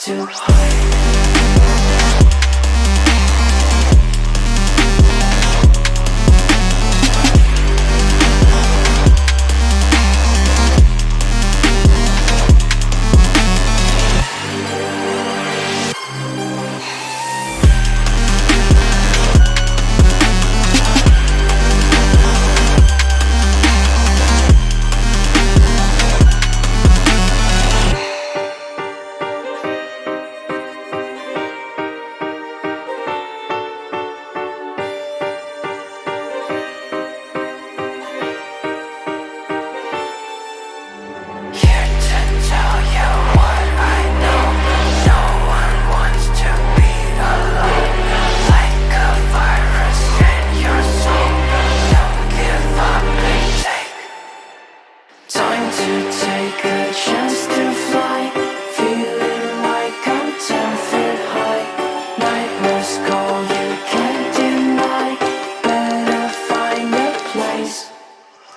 to hide.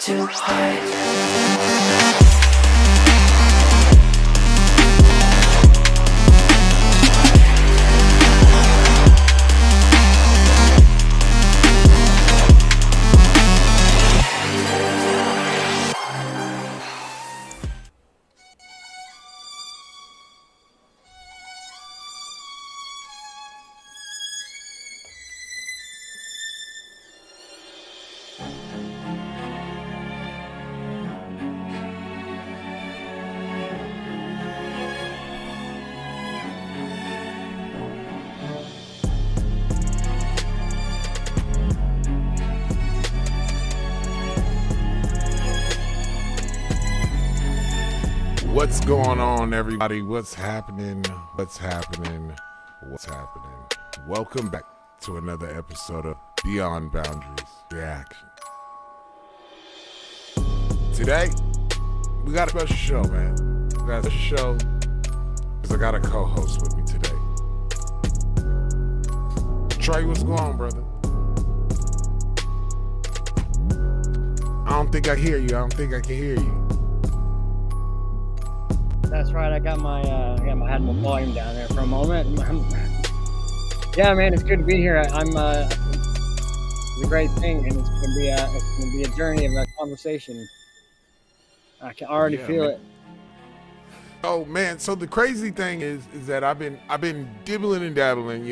To hide. What's going on, everybody? What's happening? What's happening? What's happening? Welcome back to another episode of Beyond Boundaries Reactionz. Today, we got a special show, man. We got a show because I got a co-host with me today. Trey, what's going on, brother? I don't think I hear you. I don't think I can hear you. That's right. I had my volume down there for a moment. Yeah, man, it's good to be here. It's a great thing, and it's gonna be a journey of a conversation. I can already feel it. Oh man, so the crazy thing is that I've been dibbling and dabbling,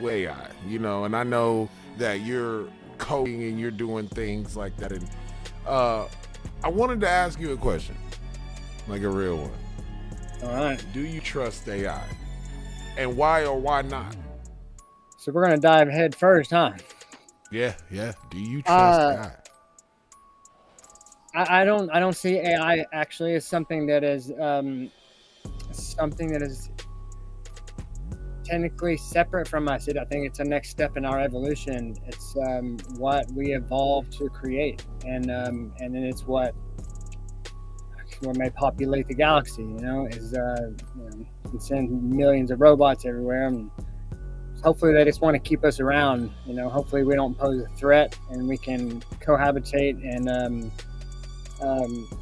with AI, and I know that you're coding and you're doing things like that, and I wanted to ask you a question, like a real one. All right. Do you trust AI? And why or why not? So we're gonna dive head first, huh? Yeah. Do you trust AI? I don't see AI actually as something that is technically separate from us. I think it's a next step in our evolution. It's what we evolved to create, and then it's what may populate the galaxy. You can send millions of robots everywhere, and hopefully they just want to keep us around. Hopefully we don't pose a threat, and we can cohabitate and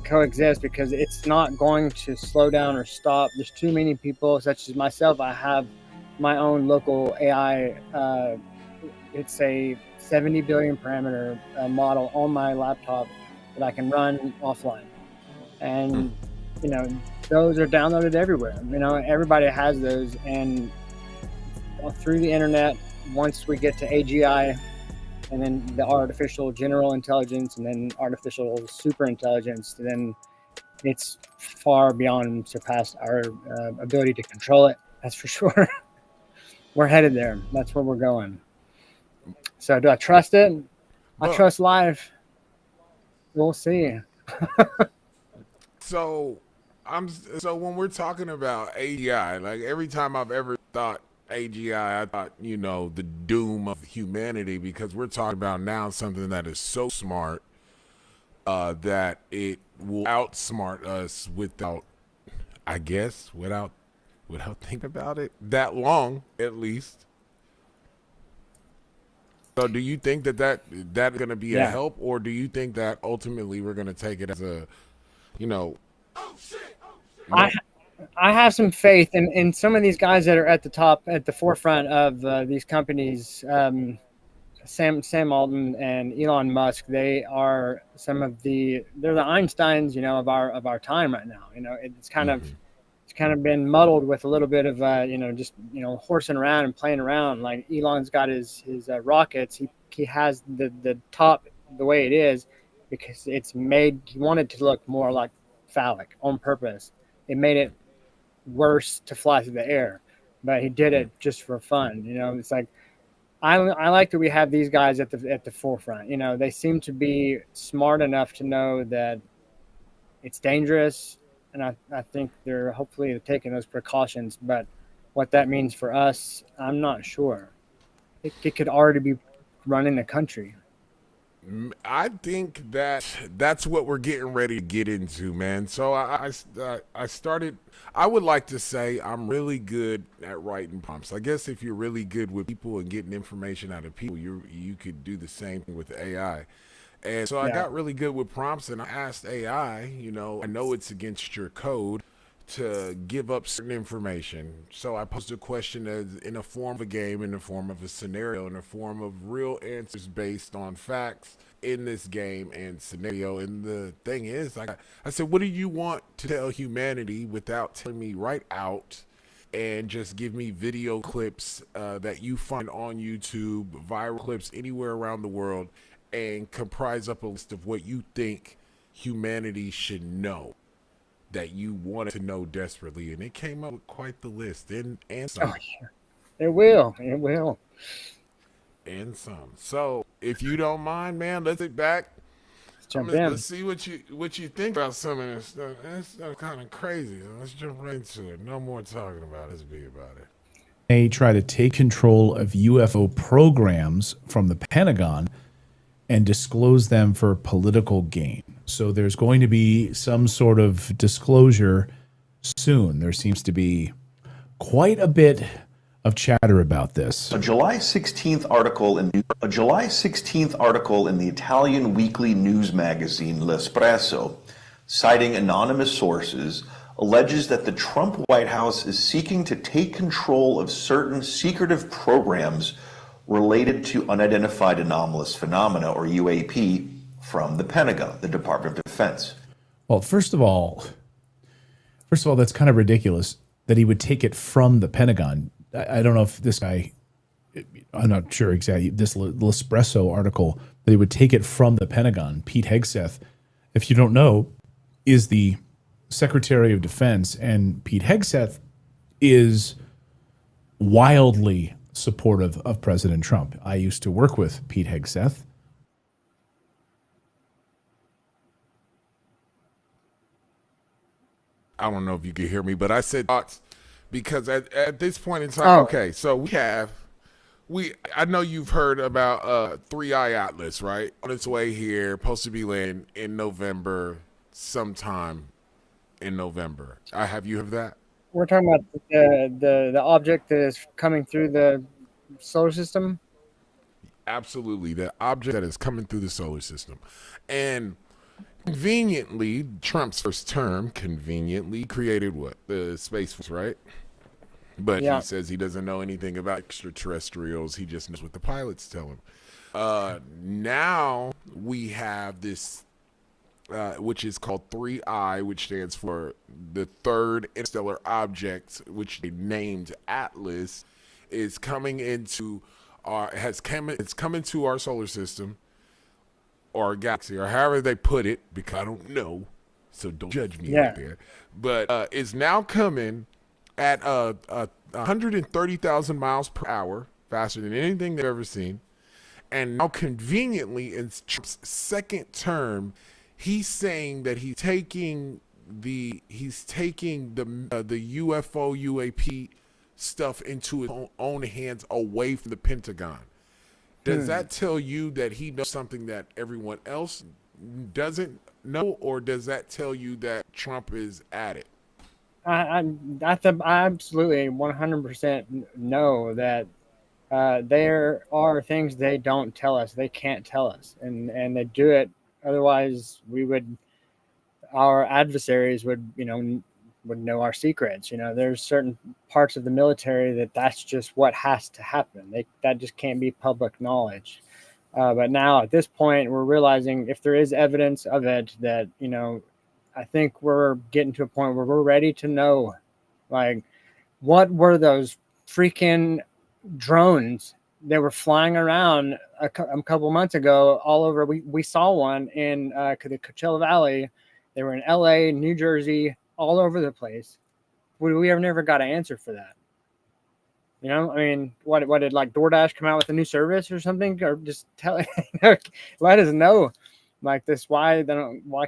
coexist, because it's not going to slow down or stop. There's too many people, such as myself. I have my own local AI. It's a 70 billion parameter model on my laptop that I can run offline. And those are downloaded everywhere. Everybody has those, and through the internet, once we get to AGI, and then the artificial general intelligence, and then artificial super intelligence, then it's far beyond surpassed our ability to control it. That's for sure. We're headed there. That's where we're going. So do I trust it? I trust life. We'll see. So when we're talking about AGI, like every time I've ever thought AGI, I thought, the doom of humanity, because we're talking about now something that is so smart that it will outsmart us without thinking about it that long, at least. So do you think that is going to be a help, or do you think that ultimately we're going to take it as a, I have some faith in some of these guys that are at the top, at the forefront of these companies. Sam Altman and Elon Musk, they are they're the Einsteins, of our time right now. It's kind of been muddled with a little bit of just horsing around and playing around. Like Elon's got his rockets. He has the top the way it is because he wanted to look more like phallic on purpose. It made it worse to fly through the air, but he did it just for fun. It's like I like that we have these guys at the forefront. They seem to be smart enough to know that it's dangerous, and I think they're hopefully taking those precautions. But what that means for us, I'm not sure. It could already be running the country. I think that's what we're getting ready to get into, man. So I started. I would like to say I'm really good at writing prompts. I guess if you're really good with people and getting information out of people, you could do the same thing with AI. And so I Yeah. got really good with prompts, and I asked AI. I know it's against your code to give up certain information. So I posed a question as in a form of a game, in the form of a scenario, in the form of real answers based on facts in this game and scenario. And the thing is, I said, what do you want to tell humanity without telling me right out? And just give me video clips that you find on YouTube, viral clips anywhere around the world, and comprise up a list of what you think humanity should know that you wanted to know desperately, and it came up with quite the list, and Oh, some, yeah. It will. and some. So, if you don't mind, man, let's get back. Let's jump in. Let's see what you think about some of this stuff. This stuff kind of crazy. Let's jump right into it. No more talking about it. Let's be about it. They try to take control of UFO programs from the Pentagon and disclose them for political gain. So there's going to be some sort of disclosure soon. There seems to be quite a bit of chatter about this. A July 16th article in the Italian weekly news magazine L'Espresso, citing anonymous sources, alleges that the Trump White House is seeking to take control of certain secretive programs related to unidentified anomalous phenomena, or UAP, from the Pentagon, the Department of Defense. Well, first of all, that's kind of ridiculous that he would take it from the Pentagon. I don't know if this guy, I'm not sure exactly, this L'Espresso article, that he would take it from the Pentagon. Pete Hegseth, if you don't know, is the Secretary of Defense, and Pete Hegseth is wildly supportive of President Trump. I used to work with Pete Hegseth. I don't know if you can hear me, but I said thoughts because at this point in time, okay, so I know you've heard about 3i Atlas, right? On its way here, supposed to be landing in November, sometime in November. Have you heard of that? We're talking about the object that is coming through the solar system. Absolutely, the object that is coming through the solar system. And conveniently, Trump's first term conveniently created what? The Space Force, right? But Yeah. he says he doesn't know anything about extraterrestrials. He just knows what the pilots tell him. Now we have this, which is called 3I, which stands for the third interstellar object, which they named Atlas, is coming into it's come into our solar system or our galaxy, or however they put it, because I don't know, so don't judge me out there. But it's now coming at 130,000 miles per hour, faster than anything they've ever seen. And now, conveniently, in Trump's second term, he's saying that he's taking the UFO UAP stuff into his own hands, away from the Pentagon. Does that tell you that he knows something that everyone else doesn't know, or does that tell you that Trump is at it? I absolutely 100% know that there are things they don't tell us. They can't tell us, and they do it. Otherwise, our adversaries would, would know our secrets. There's certain parts of the military that's just what has to happen. That just can't be public knowledge. But now at this point, we're realizing if there is evidence of it, that I think we're getting to a point where we're ready to know, like, what were those freaking drones that were flying around a couple months ago all over. We saw one in the Coachella Valley. They were in LA, New Jersey, all over the place. We ever never got an answer for that. I mean, what did like DoorDash come out with a new service or something, or just tell let us know like this? Why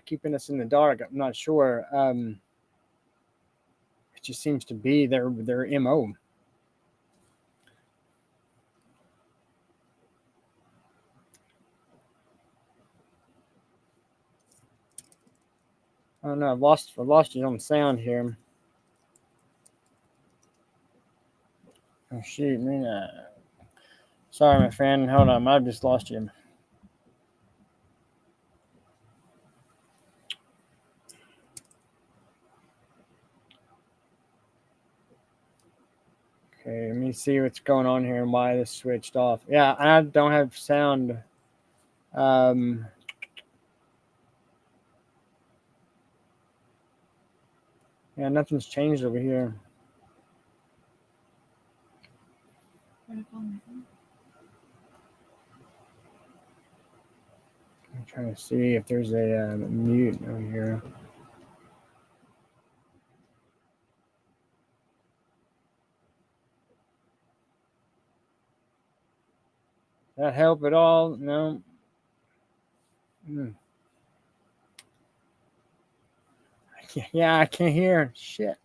keeping us in the dark? I'm not sure. It just seems to be their MO. I don't know. I've lost you on sound here. Oh shoot, man. Sorry, my friend. Hold on, I've just lost you. Okay, let me see what's going on here and why this switched off. Yeah, I don't have sound. Yeah, nothing's changed over here. I'm trying to see if there's a mute over here. Does that help at all? No. Yeah, I can't hear. Shit.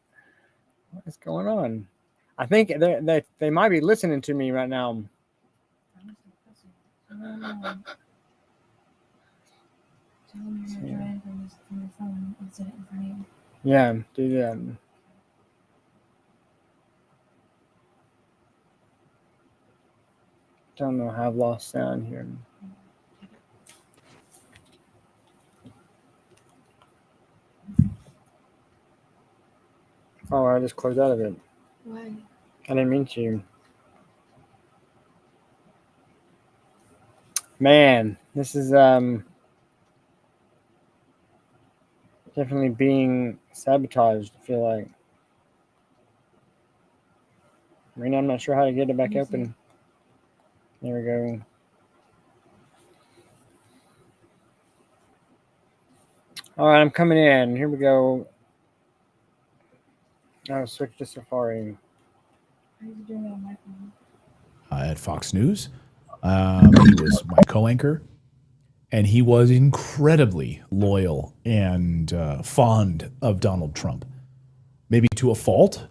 What is going on? I think they might be listening to me right now. Yeah, do that. Don't know how I've lost sound here. Oh, I just closed out of it. Why? I didn't mean to. Man, this is definitely being sabotaged, I feel like. Right, I'm not sure how to get it back open. There we go. All right, I'm coming in. Here we go. I'll switch to Safari. How are you doing on my phone? At Fox News. He was my co-anchor, and he was incredibly loyal and fond of Donald Trump. Maybe to a fault,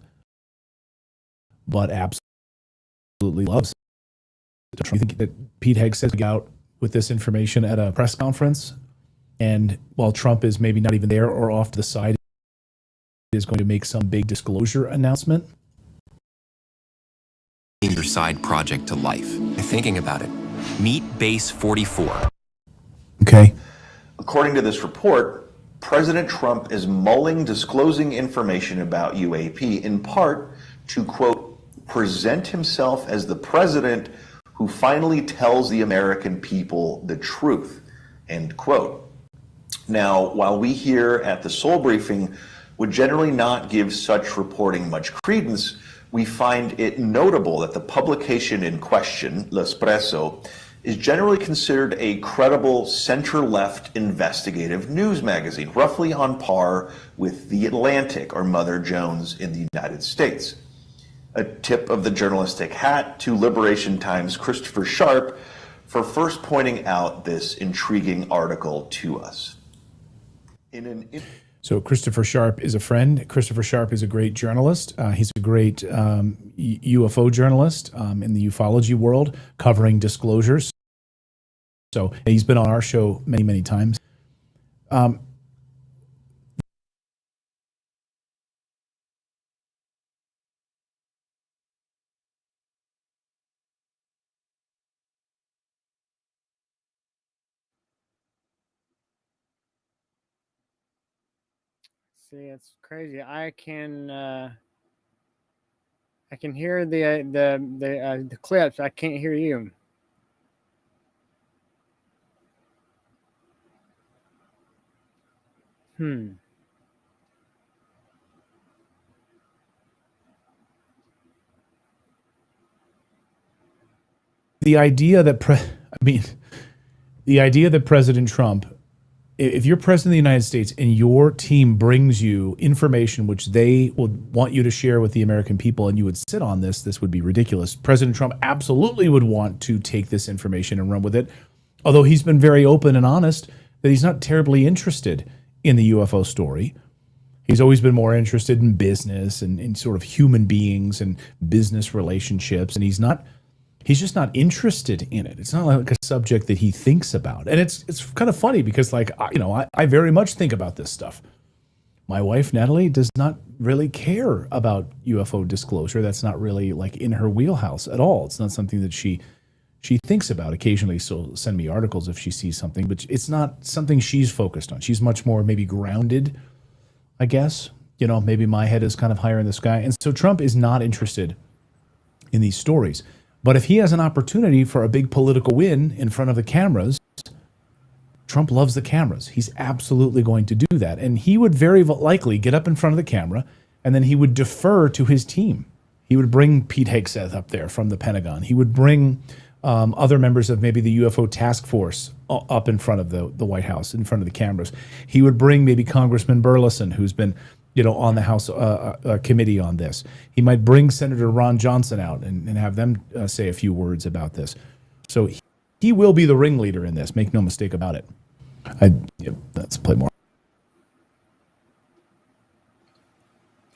but absolutely loves Trump. You think that Pete Hegg says we out with this information at a press conference, and while Trump is maybe not even there or off to the side, is going to make some big disclosure announcement? Your side project to life. Thinking about it. Meet Base 44. Okay. According to this report, President Trump is mulling disclosing information about UAP in part to, quote, present himself as the president who finally tells the American people the truth, end quote. Now, while we here at the Soul Briefing would generally not give such reporting much credence, we find it notable that the publication in question, L'Espresso, is generally considered a credible center-left investigative news magazine, roughly on par with The Atlantic or Mother Jones in the United States. A tip of the journalistic hat to Liberation Times' Christopher Sharp for first pointing out this intriguing article to us. So Christopher Sharp is a friend. Christopher Sharp is a great journalist. He's a great UFO journalist in the ufology world, covering disclosures. So he's been on our show many, many times. See, it's crazy. I can hear the clips. I can't hear you. Hmm. The idea that the idea that President Trump, if you're president of the United States and your team brings you information which they would want you to share with the American people and you would sit on this would be ridiculous. President Trump absolutely would want to take this information and run with it, although he's been very open and honest that he's not terribly interested in the UFO story. He's always been more interested in business and in sort of human beings and business relationships, and he's just not interested in it. It's not like a subject that he thinks about. And it's kind of funny because, like, I very much think about this stuff. My wife, Natalie, does not really care about UFO disclosure. That's not really like in her wheelhouse at all. It's not something that she thinks about. Occasionally she'll send me articles if she sees something, but it's not something she's focused on. She's much more maybe grounded, I guess. Maybe my head is kind of higher in the sky. And so Trump is not interested in these stories. But if he has an opportunity for a big political win in front of the cameras, Trump loves the cameras. He's absolutely going to do that. And he would very likely get up in front of the camera and then he would defer to his team. He would bring Pete Hegseth up there from the Pentagon. He would bring other members of maybe the UFO task force up in front of the White House, in front of the cameras. He would bring maybe Congressman Burleson, who's been on the House committee on this. He might bring Senator Ron Johnson out and have them say a few words about this. So he will be the ringleader in this. Make no mistake about it. Let's play more.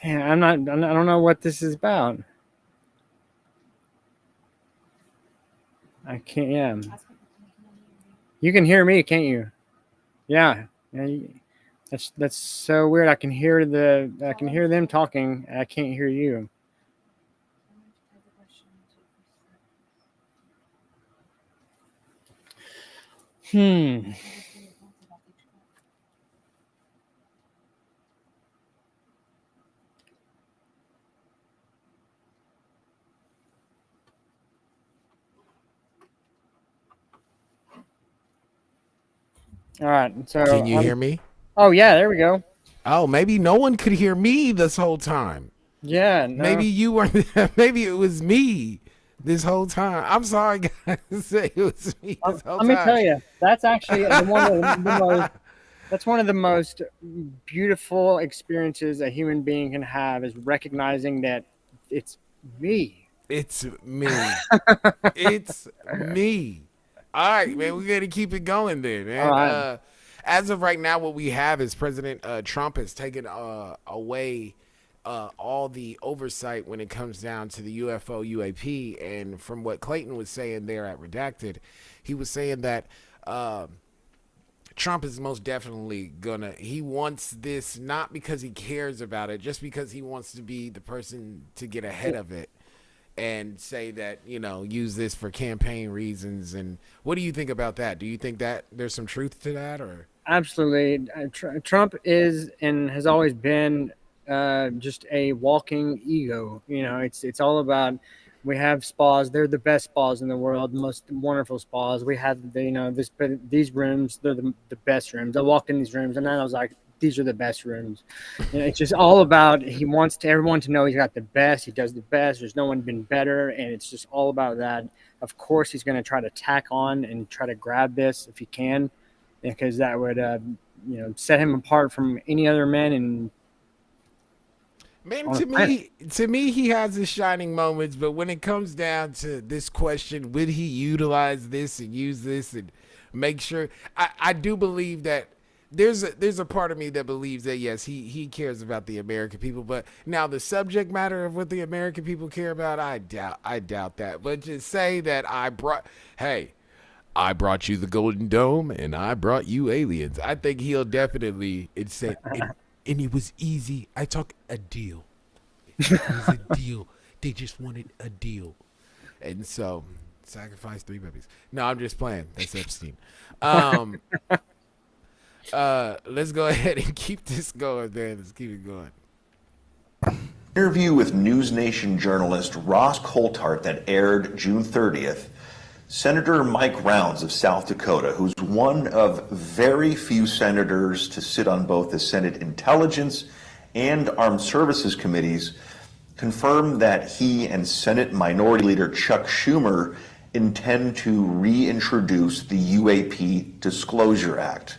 Man, I don't know what this is about. I can't. Yeah. You can hear me, can't you? Yeah. That's so weird. I can hear them talking. I can't hear you. All right. So Can you hear me? Oh yeah, there we go. Oh, maybe no one could hear me this whole time. Yeah. No. Maybe you were. Maybe it was me this whole time. I'm sorry, guys. It was me this whole time. Let me tell you, that's actually that's one of the most beautiful experiences a human being can have, is recognizing that it's me. It's me. It's me. All right, man. We got to keep it going then, man. All right. As of right now, what we have is President Trump has taken away all the oversight when it comes down to the UFO UAP. And from what Clayton was saying there at Redacted, he was saying that Trump is most definitely he wants this not because he cares about it, just because he wants to be the person to get ahead of it and say that, use this for campaign reasons. And what do you think about that? Do you think that there's some truth to that? Or Absolutely. Trump is and has always been just a walking ego. It's all about, we have spas. They're the best spas in the world, the most wonderful spas. We have these rooms. They're the best rooms. I walked in these rooms and then I was like, these are the best rooms. It's just all about, he wants everyone to know he's got the best. He does the best. There's no one been better. And it's just all about that. Of course, he's going to try to tack on and try to grab this if he can, because that would, set him apart from any other men. And man, to me, he has his shining moments. But when it comes down to this question, would he utilize this and use this and make sure? I do believe that there's a part of me that believes that, yes, he cares about the American people. But now the subject matter of what the American people care about, I doubt that. But just say that I brought you the Golden Dome and I brought you aliens. I think he'll definitely and it was easy. I talk a deal. It was a deal. They just wanted a deal. And so sacrifice 3 babies. No, I'm just playing. That's Epstein. let's go ahead and keep this going, man. Let's keep it going. Interview with News Nation journalist Ross Coulthart that aired June 30th, Senator Mike Rounds of South Dakota, who's one of very few senators to sit on both the Senate Intelligence and Armed Services Committees, confirmed that he and Senate Minority Leader Chuck Schumer intend to reintroduce the UAP Disclosure Act.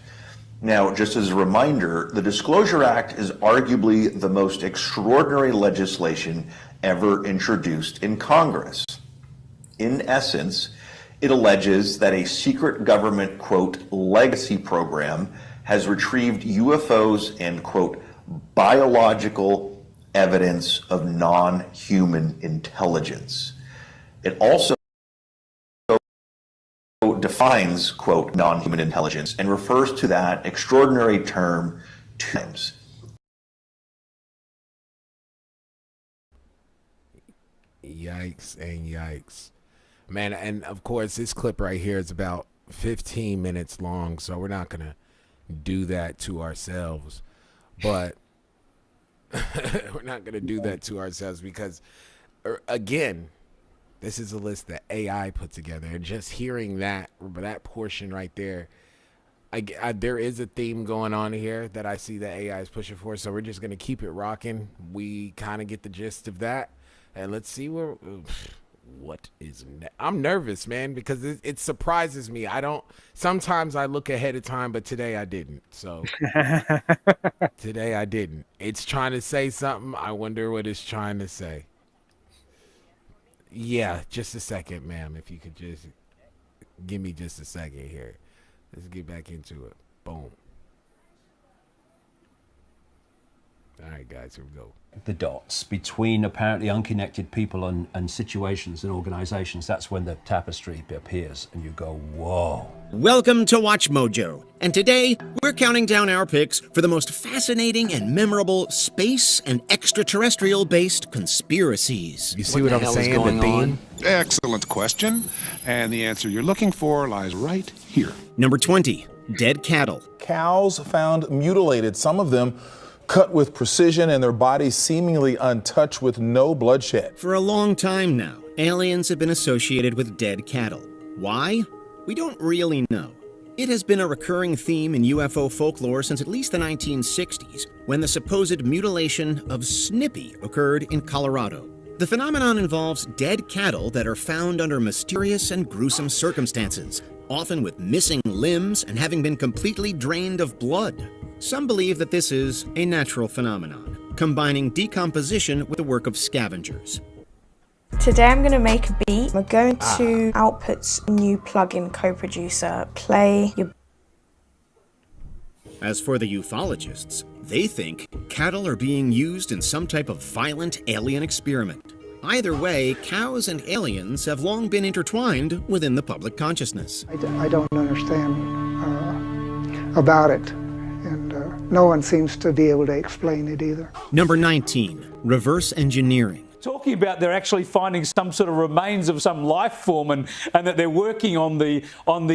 Now, just as a reminder, the Disclosure Act is arguably the most extraordinary legislation ever introduced in Congress. In essence, it alleges that a secret government, quote, legacy program has retrieved UFOs and, quote, biological evidence of non-human intelligence. It also defines, quote, non-human intelligence and refers to that extraordinary term two times. Yikes and yikes. Man, and of course, this clip right here is about 15 minutes long, so we're not going to do that to ourselves. But we're not going to do that to ourselves because, again, this is a list that AI put together. And just hearing that portion right there, there is a theme going on here that I see that AI is pushing for. So we're just going to keep it rocking. We kind of get the gist of that. And let's see what is next. I'm nervous, man, because it surprises me. Sometimes I look ahead of time, but today I didn't. So today I didn't. It's trying to say something. I wonder what it's trying to say. Yeah, just a second, ma'am. If you could just give me just a second here. Let's get back into it. Boom. All right, guys, here we go. The dots between apparently unconnected people and situations and organizations. That's when the tapestry appears and you go, whoa. Welcome to Watch Mojo, and today we're counting down our picks for the most fascinating and memorable space and extraterrestrial-based conspiracies. You see what I'm saying? The theme? Excellent question, and the answer you're looking for lies right here. Number 20, dead cattle. Cows found mutilated, some of them cut with precision and their bodies seemingly untouched with no bloodshed. For a long time now, aliens have been associated with dead cattle. Why? We don't really know. It has been a recurring theme in UFO folklore since at least the 1960s, when the supposed mutilation of Snippy occurred in Colorado. The phenomenon involves dead cattle that are found under mysterious and gruesome circumstances, often with missing limbs and having been completely drained of blood. Some believe that this is a natural phenomenon, combining decomposition with the work of scavengers. Today I'm going to make a beat. We're going to Output's new plugin co-producer, play your... As for the ufologists, they think cattle are being used in some type of violent alien experiment. Either way, cows and aliens have long been intertwined within the public consciousness. I don't understand about it, and no one seems to be able to explain it either. Number 19, reverse engineering. Talking about they're actually finding some sort of remains of some life form and that they're working on the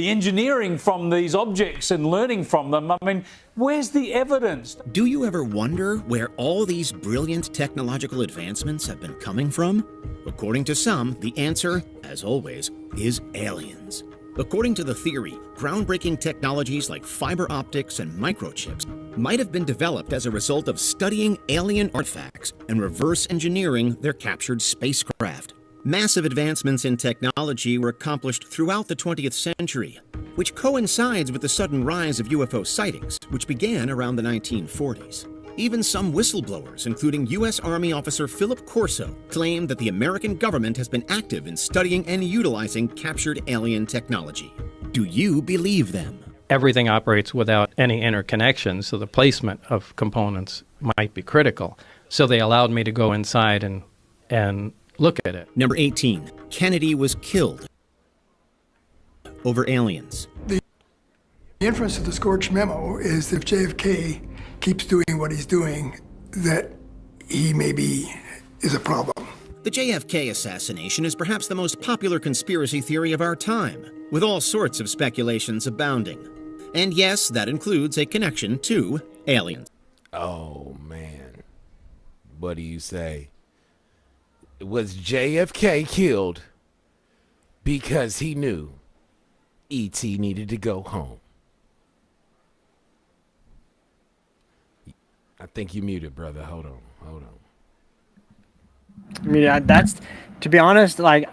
engineering from these objects and learning from them. I mean, where's the evidence? Do you ever wonder where all these brilliant technological advancements have been coming from? According to some, the answer, as always, is aliens. According to the theory, groundbreaking technologies like fiber optics and microchips might have been developed as a result of studying alien artifacts and reverse engineering their captured spacecraft. Massive advancements in technology were accomplished throughout the 20th century, which coincides with the sudden rise of UFO sightings, which began around the 1940s. Even some whistleblowers, including U.S. Army officer Philip Corso, claim that the American government has been active in studying and utilizing captured alien technology. Do you believe them? Everything operates without any interconnection, so the placement of components might be critical. So they allowed me to go inside and look at it. Number 18, Kennedy was killed over aliens. The inference of the Scorch memo is that if JFK keeps doing what he's doing, that he maybe is a problem. The JFK assassination is perhaps the most popular conspiracy theory of our time, with all sorts of speculations abounding. And yes, that includes a connection to aliens. Oh, man. What do you say? Was JFK killed because he knew E.T. needed to go home? I think you muted, brother. Hold on. I mean, that's, to be honest, like,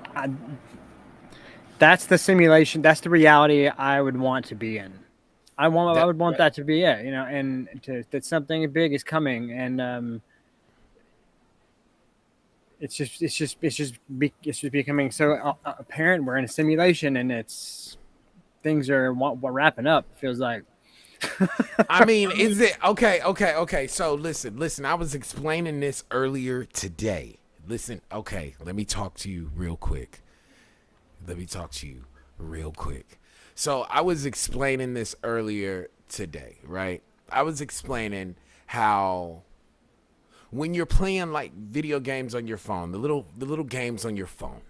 that's the simulation. That's the reality I would want to be in. I would want that to be it, you know, and that something big is coming, and it's just becoming so apparent. We're in a simulation, and things are wrapping up. It feels like. I mean, is it okay? So listen. I was explaining this earlier today. Listen, okay. Let me talk to you real quick. So I was explaining this earlier today, right? I was explaining how when you're playing like video games on your phone, the little games on your phone,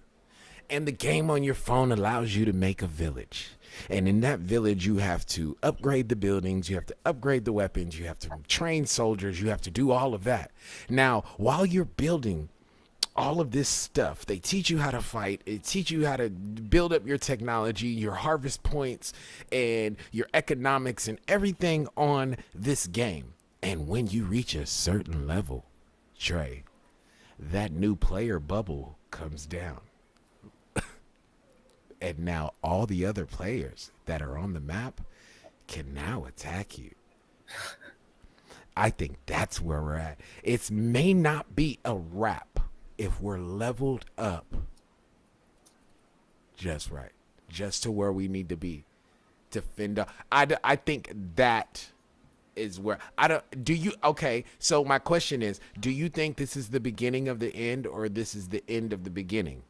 and the game on your phone allows you to make a village. And in that village, you have to upgrade the buildings, you have to upgrade the weapons, you have to train soldiers, you have to do all of that. Now, while you're building all of this stuff, they teach you how to fight, they teach you how to build up your technology, your harvest points, and your economics and everything on this game. And when you reach a certain level, Trey, that new player bubble comes down. And now all the other players that are on the map can now attack you. I think that's where we're at. It may not be a wrap if we're leveled up just right, just to where we need to be to fend up. I think that is where okay, so my question is, do you think this is the beginning of the end, or this is the end of the beginning?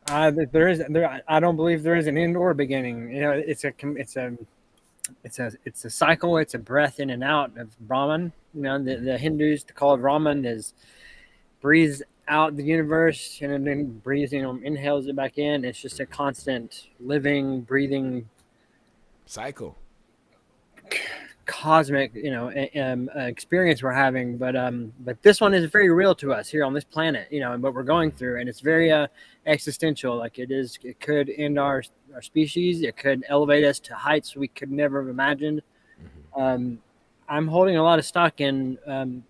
I don't believe there is an end or beginning. You know, it's a cycle. It's a breath in and out of Brahman. You know, the Hindus call it Brahman is breathes out the universe and then breathes, inhales it back in. It's just a constant living, breathing cycle. Cosmic, experience we're having, but this one is very real to us here on this planet, and what we're going through, and it's very existential. Like it could end our species. It could elevate us to heights we could never have imagined. I'm holding a lot of stock in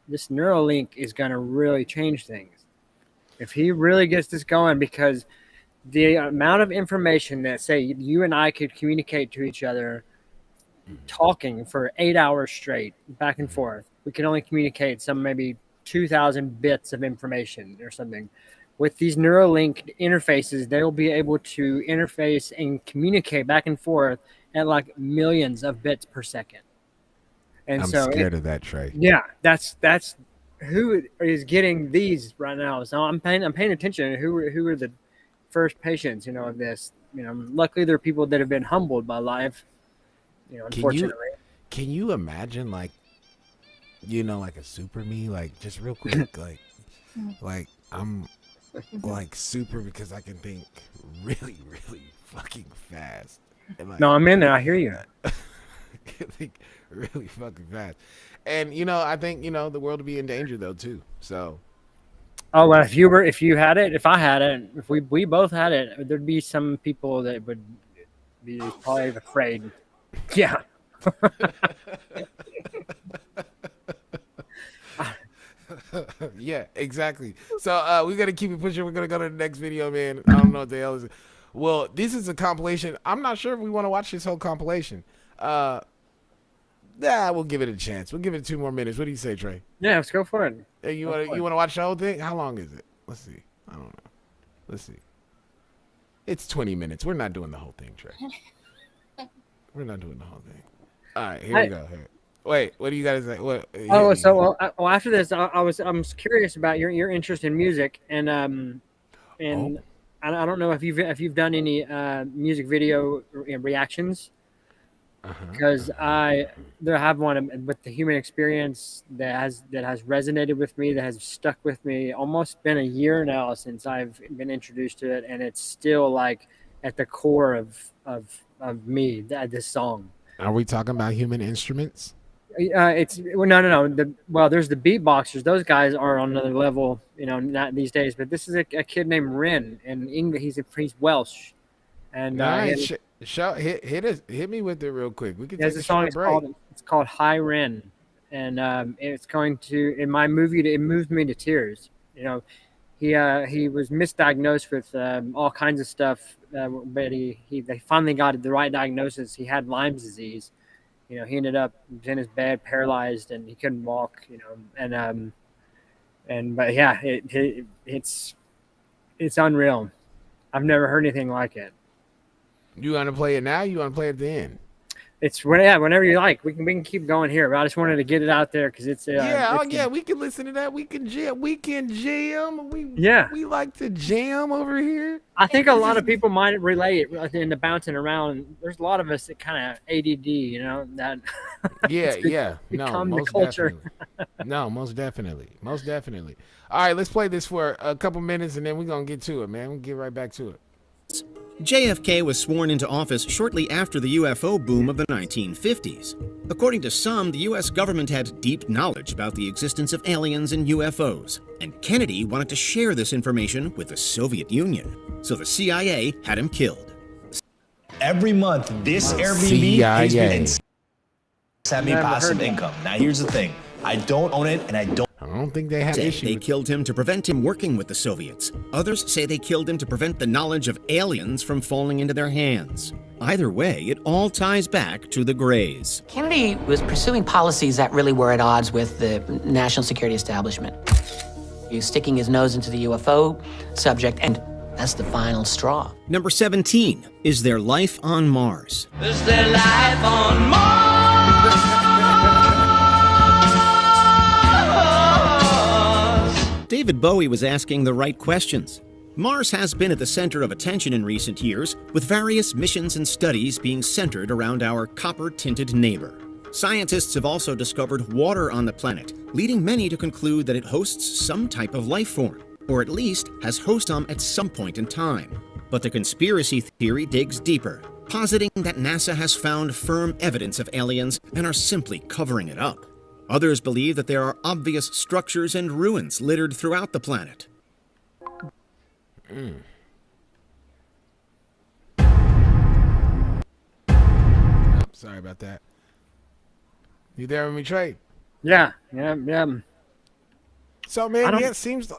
this Neuralink is going to really change things if he really gets this going, because the amount of information that, say, you and I could communicate to each other talking for 8 hours straight back and forth. We can only communicate maybe 2,000 bits of information or something. With these Neuralink interfaces, they will be able to interface and communicate back and forth at like millions of bits per second. And I'm scared of that, Trey. Yeah, that's who is getting these right now. So I'm paying attention to who are the first patients, of this. Luckily there are people that have been humbled by life. Unfortunately. Can you imagine like a super me, like just real quick, like I'm like super because I can think really, really fucking fast. And like, no, I'm in there. I hear you. think really fucking fast. And I think the world would be in danger though too. So oh, well, if I had it, if we both had it, there'd be some people that would be probably afraid. Yeah. Yeah, exactly. So we got to keep it pushing. We're going to go to the next video, man. I don't know what the hell is it. Well, this is a compilation. I'm not sure if we want to watch this whole compilation. We'll give it a chance. We'll give it 2 more minutes. What do you say, Trey? Yeah, let's go for it. Hey, you want to watch the whole thing? How long is it? Let's see. I don't know. Let's see. It's 20 minutes. We're not doing the whole thing, Trey. We're not doing the whole thing. All right, here we go. Here. Wait, what do you guys say? What? After this, I'm curious about your interest in music, and I don't know if you've done any music video reactions, because I have one with the human experience that has resonated with me, that has stuck with me. Almost been a year now since I've been introduced to it, and it's still like at the core of me, this song. Are we talking about human instruments? It's well, no. There's the beatboxers. Those guys are on another level, not these days. But this is a kid named Rin, and English. He's Welsh, and All right, hit me with it real quick. We can take a short break. It's called High Rin, and it's going to, in my movie, it moved me to tears. He was misdiagnosed with all kinds of stuff, but they finally got the right diagnosis. He had Lyme's disease. He ended up in his bed, paralyzed, and he couldn't walk. But yeah, it's unreal. I've never heard anything like it. You want to play it now? You want to play it at the end? It's whenever you like. We can keep going here, but I just wanted to get it out there because it's we can listen to that. We can jam. We like to jam over here. I think a lot of people might relate in the bouncing around. There's a lot of us that kind of ADD, that. No, most culture. No, most definitely. All right, let's play this for a couple minutes and then we're gonna get to it, man. We'll get right back to it. JFK was sworn into office shortly after the UFO boom of the 1950s. According to some, the U.S. government had deep knowledge about the existence of aliens and UFOs, and Kennedy wanted to share this information with the Soviet Union, so the CIA had him killed. Every month, this Airbnb pays me send me passive income. Now, here's the thing. I don't own it, and I don't think they have issues. They killed him to prevent him working with the Soviets. Others say they killed him to prevent the knowledge of aliens from falling into their hands. Either way, it all ties back to the Greys. Kennedy was pursuing policies that really were at odds with the national security establishment. He was sticking his nose into the UFO subject, and that's the final straw. Number 17, is there life on Mars? Is there life on Mars? David Bowie was asking the right questions. Mars has been at the center of attention in recent years, with various missions and studies being centered around our copper-tinted neighbor. Scientists have also discovered water on the planet, leading many to conclude that it hosts some type of life form, or at least has host them at some point in time. But the conspiracy theory digs deeper, positing that NASA has found firm evidence of aliens and are simply covering it up. Others believe that there are obvious structures and ruins littered throughout the planet. Sorry about that. You there with me, Trey? Yeah. So, man, it seems.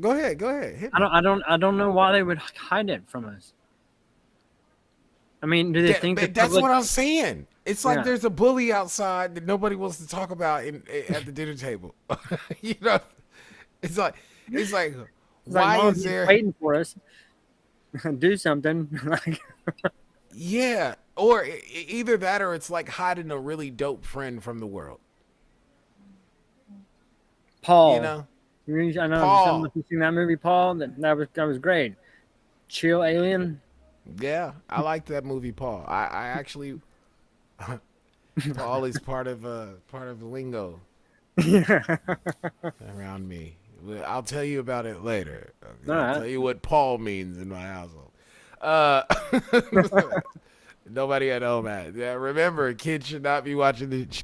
Go ahead. Hit me. I don't know why they would hide it from us. I mean, do they think that's what I'm saying? It's like there's a bully outside that nobody wants to talk about at the dinner table. It's like why is there waiting for us? Do something. Yeah, or either that, or it's like hiding a really dope friend from the world. Paul, I know. Paul. You've seen that movie, Paul. That was great. Chill Alien. Yeah, I like that movie, Paul. I actually. Paul is part of lingo around me. I'll tell you about it later. Okay? I'll tell you what Paul means in my household. Nobody at home. Remember, kids should not be watching this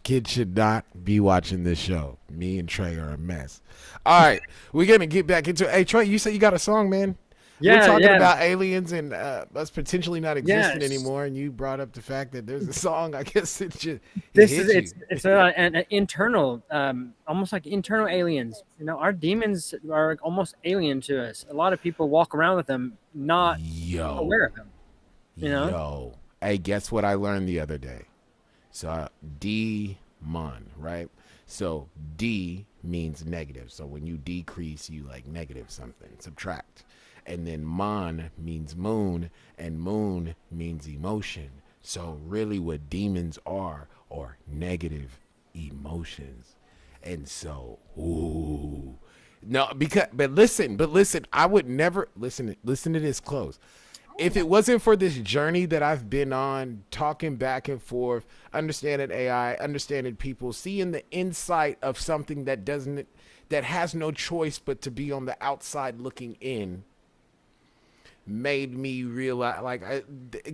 show. Me and Trey are a mess. All right, we're gonna get back into it. Hey, Trey, you said you got a song, man. Yeah, we're talking about aliens and us potentially not existing anymore, and you brought up the fact that there's a song. I guess it's an internal, almost like internal aliens. Our demons are almost alien to us. A lot of people walk around with them, not aware of them. Hey, guess what I learned the other day? So demon, right? So D means negative. So when you decrease, you like negative something, subtract. And then mon means moon, and moon means emotion. So really what demons are negative emotions. And so, but listen, I would never, listen to this close. If it wasn't for this journey that I've been on, talking back and forth, understanding AI, understanding people, seeing the insight of something that has no choice but to be on the outside looking in, made me realize,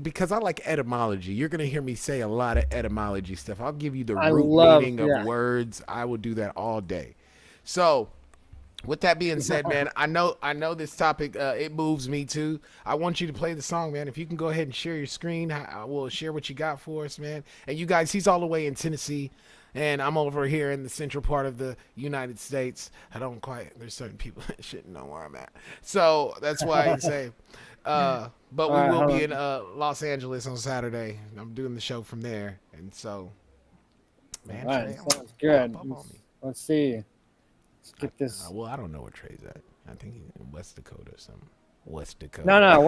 because I like etymology. You're gonna hear me say a lot of etymology stuff. I'll give you the root meaning of words. I will do that all day. So, with that being said, man, I know this topic, it moves me too. I want you to play the song, man. If you can go ahead and share your screen, I will share what you got for us, man. And you guys, he's all the way in Tennessee, and I'm over here in the central part of the United States. There's certain people that shouldn't know where I'm at. So that's why I say, but we will be in Los Angeles on Saturday. I'm doing the show from there. And so, man, all right, Trey, sounds good. Let's see. Let's get this. Well, I don't know where Trey's at. I think he's in West Dakota or something. West Dakota. No,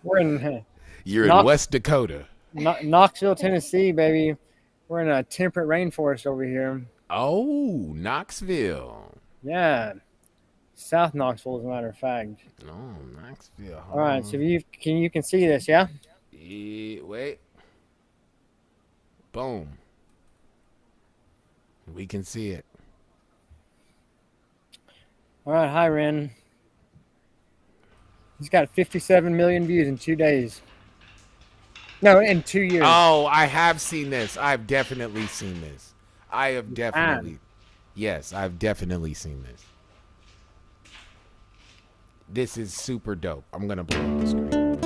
we're in You're in West Dakota. Knoxville, Tennessee, baby. We're in a temperate rainforest over here. Oh, Knoxville. Yeah. South Knoxville, as a matter of fact. Oh, Knoxville. All right, so you can see this, yeah? Yeah, wait. Boom. We can see it. All right, hi, Ren. He's got 57 million views in 2 days. No, in 2 years. Oh, I have seen this. I've definitely seen this. Yes, I've definitely seen this. This is super dope. I'm going to blow up the screen.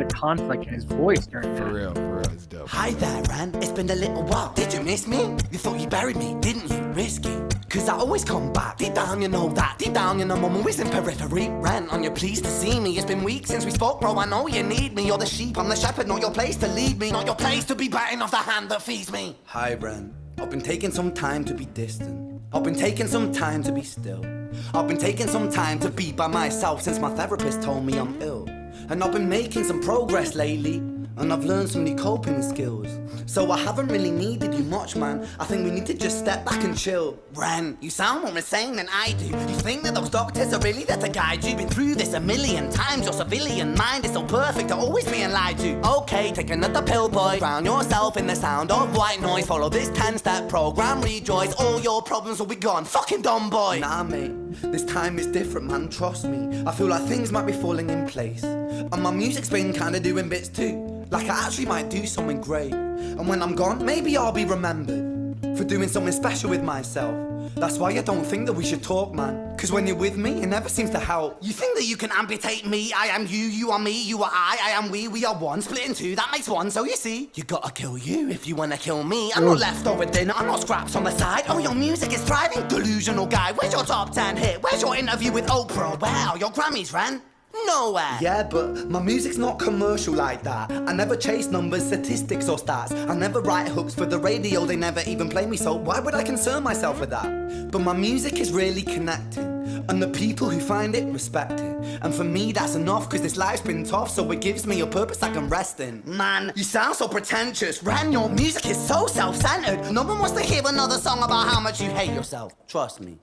Conflict in his voice during For real, it's dope. Hi there, Ran. It's been a little while. Did you miss me? You thought you buried me, didn't you? Risky. Cause I always come back. Deep down, you know that. Deep down, you know I'm always in periphery. Ran, on you pleased to see me. It's been weeks since we spoke, bro. I know you need me. You're the sheep, I'm the shepherd. Not your place to lead me. Not your place to be biting off the hand that feeds me. Hi, Ran. I've been taking some time to be distant. I've been taking some time to be still. I've been taking some time to be by myself since my therapist told me I'm ill. And I've been making some progress lately, and I've learned some new coping skills. So I haven't really needed you much, man. I think we need to just step back and chill. Ren, you sound more insane than I do. You think that those doctors are really there to guide you? Been through this a million times. Your civilian mind is so perfect at always being lied to. Okay, take another pill, boy. Drown yourself in the sound of white noise. Follow this 10-step program, rejoice. All your problems will be gone. Fucking dumb boy. Nah, mate. This time is different, man. Trust me. I feel like things might be falling in place. And my music's been kinda doing bits too. Like I actually might do something great. And when I'm gone, maybe I'll be remembered for doing something special with myself. That's why I don't think that we should talk, man. Cause when you're with me, it never seems to help. You think that you can amputate me? I am you, you are me, you are I am we are one. Split in two, that makes one, so you see. You gotta kill you if you wanna kill me. I'm not leftover dinner, I'm not scraps on the side. Oh, your music is thriving, delusional guy. Where's your top 10 hit? Where's your interview with Oprah? Where are your Grammys, Ren? Nowhere. Yeah, but my music's not commercial like that. I never chase numbers, statistics or stats. I never write hooks for the radio, they never even play me, so why would I concern myself with that? But my music is really connecting, and the people who find it respect it. And for me that's enough, cause this life's been tough, so it gives me a purpose I can rest in. Man, you sound so pretentious. Ren, your music is so self-centered. No one wants to hear another song about how much you hate yourself. Trust me.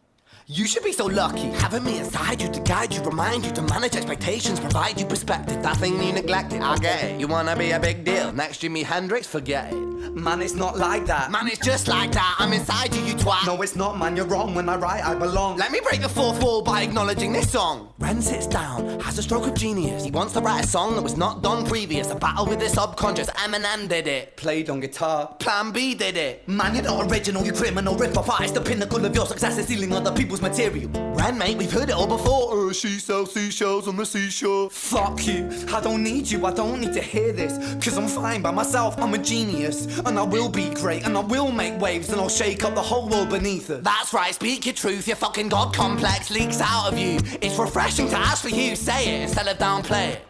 You should be so lucky, having me inside you to guide you, remind you to manage expectations, provide you perspective. That thing you neglected, I get it. You wanna be a big deal, next Jimi Hendrix, forget it. Man, it's not like that. Man, it's just like that. I'm inside you, you twat. No, it's not, man, you're wrong. When I write, I belong. Let me break the fourth wall by acknowledging this song. Ren sits down, has a stroke of genius. He wants to write a song that was not done previous. A battle with the subconscious. Eminem did it. Played on guitar. Plan B did it. Man, you're not original, you criminal rip-off artist. The pinnacle of your success is stealing other people's material. Ren, mate, we've heard it all before. She sells seashells on the seashore. Fuck you, I don't need you, I don't need to hear this. Cause I'm fine by myself, I'm a genius. And I will be great, and I will make waves. And I'll shake up the whole world beneath us. That's right, speak your truth, your fucking god complex leaks out of you. It's refreshing to ask for you, say it instead of downplay it.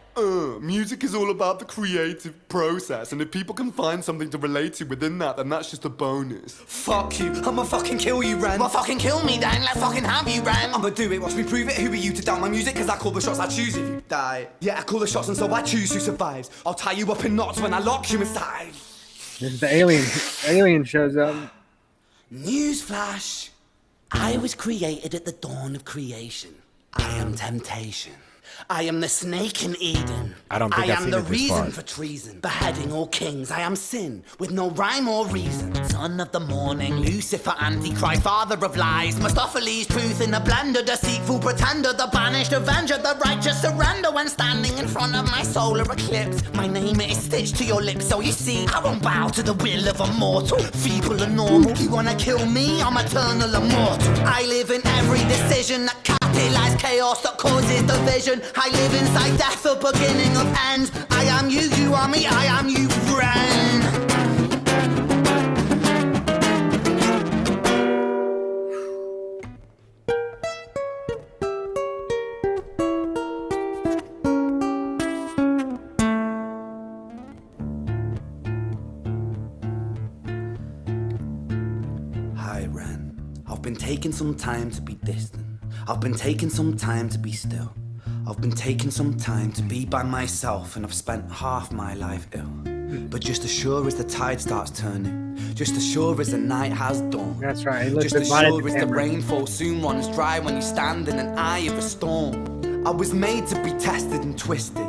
Music is all about the creative process, and if people can find something to relate to within that, then that's just a bonus. Fuck you, I'ma fucking kill you, Ren. Well, fucking kill me then, let's fucking have you, Ren. I'ma do it, watch me prove it. Who are you to down my music? Cause I call the shots, I choose if you die. Yeah, I call the shots and so I choose who survives. I'll tie you up in knots when I lock you inside. There's the alien. Alien shows up. Newsflash. I was created at the dawn of creation. I am temptation. I am the snake in Eden. I don't think I I've am seen the it this reason far. for treason, beheading all kings. I am sin, with no rhyme or reason. Son of the morning, Lucifer, Antichrist, father of lies. Mustapha's truth in a blender, deceitful pretender, the banished avenger, the righteous surrender. When standing in front of my solar eclipse, my name is stitched to your lips. So you see, I won't bow to the will of a mortal, feeble and normal. You wanna kill me? I'm eternal immortal. I live in every decision that catalyzes chaos, that causes division. I live inside death, the beginning of ends. I am you, you are me, I am you, friend. Hi, Ren. I've been taking some time to be distant. I've been taking some time to be still. I've been taking some time to be by myself, and I've spent half my life ill. But just as sure as the tide starts turning, just as sure as the night has dawned, That's right. just as sure as the rainfall soon runs dry when you stand in an eye of a storm. I was made to be tested and twisted.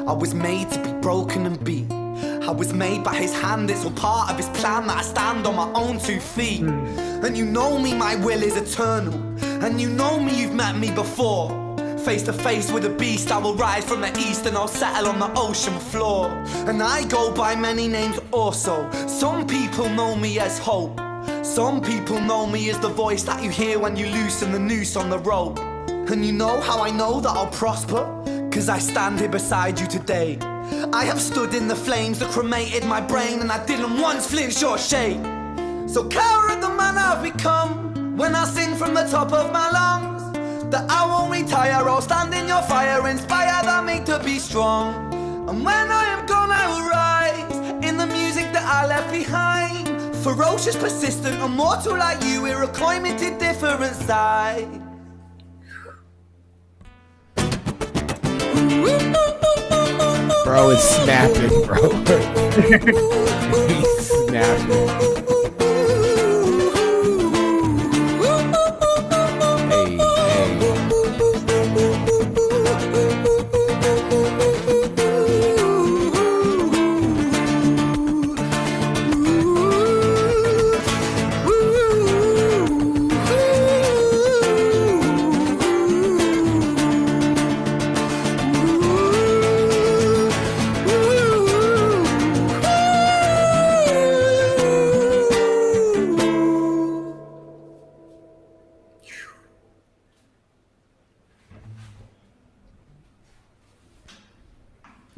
I was made to be broken and beat. I was made by his hand, it's all part of his plan that I stand on my own 2 feet. And you know me, my will is eternal. And you know me, you've met me before. Face to face with a beast, I will rise from the east and I'll settle on the ocean floor. And I go by many names also. Some people know me as hope. Some people know me as the voice that you hear when you loosen the noose on the rope. And you know how I know that I'll prosper? Cause I stand here beside you today. I have stood in the flames that cremated my brain, and I didn't once flinch or shake. So cower at the man I've become when I sing from the top of my lungs. That I won't retire, I'll stand in your fire, inspire that me to be strong. And when I am gone, I will rise in the music that I left behind. Ferocious, persistent, immortal like you, we're a climate different side. Bro, it's snapping, bro. He's snapping.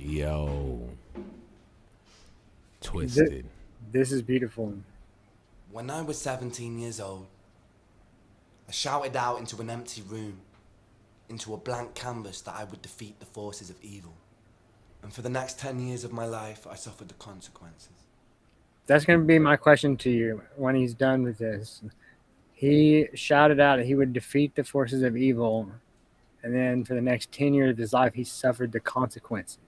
Yo. Twisted. This is beautiful. When I was 17 years old, I shouted out into an empty room, into a blank canvas, that I would defeat the forces of evil. And for the next 10 years of my life, I suffered the consequences. That's going to be my question to you when he's done with this. He shouted out that he would defeat the forces of evil, and then for the next 10 years of his life, he suffered the consequences.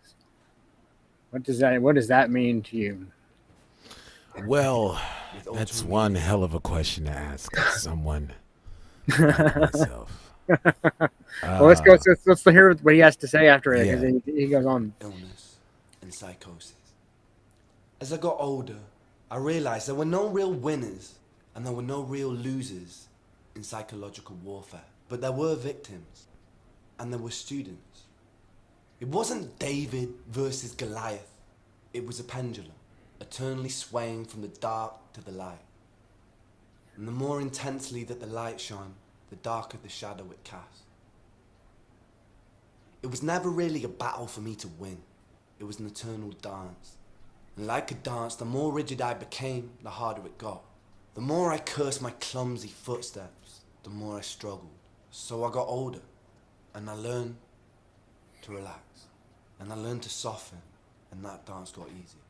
What does that mean to you? Well, that's one hell of a question to ask someone like myself. Well, let's go. Let's hear what he has to say after it. Yeah. He goes on. Illness and psychosis. As I got older, I realized there were no real winners and there were no real losers in psychological warfare. But there were victims and there were students. It wasn't David versus Goliath. It was a pendulum, eternally swaying from the dark to the light. And the more intensely that the light shone, the darker the shadow it cast. It was never really a battle for me to win. It was an eternal dance. And like a dance, the more rigid I became, the harder it got. The more I cursed my clumsy footsteps, the more I struggled. So I got older, and I learned to relax. And I learned to soften, and that dance got easier.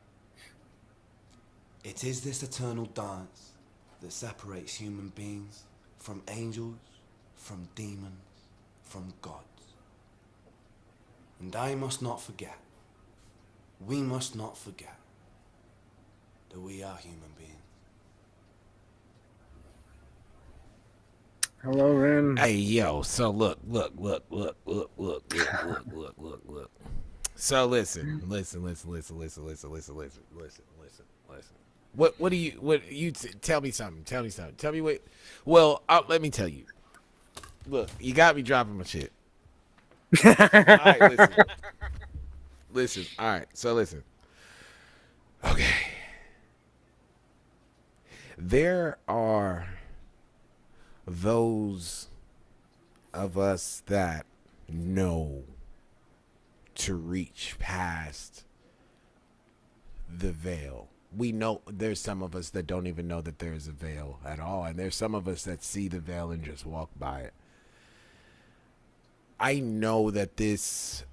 It is this eternal dance that separates human beings from angels, from demons, from gods. And I must not forget, we must not forget, that we are human beings. Hello, Ren. Hey, yo, so look. So listen. What do you tell me something? Tell me what. Well, let me tell you. Look, you got me dropping my shit. All right, listen. All right, so listen. Okay. There are those of us that know to reach past the veil. We know there's some of us that don't even know that there's a veil at all, and there's some of us that see the veil and just walk by it. I know that this,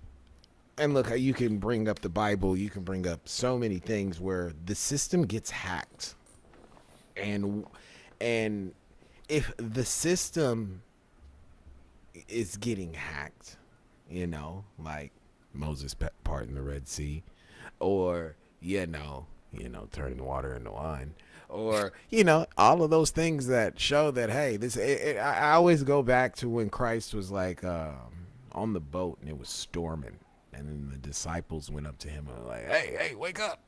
and look, you can bring up the Bible, you can bring up so many things where the system gets hacked. And if the system is getting hacked, like Moses parting the Red Sea, or, turning water into wine, or, all of those things that show that, hey, I always go back to when Christ was like on the boat and it was storming. And then the disciples went up to him and were like, hey, wake up.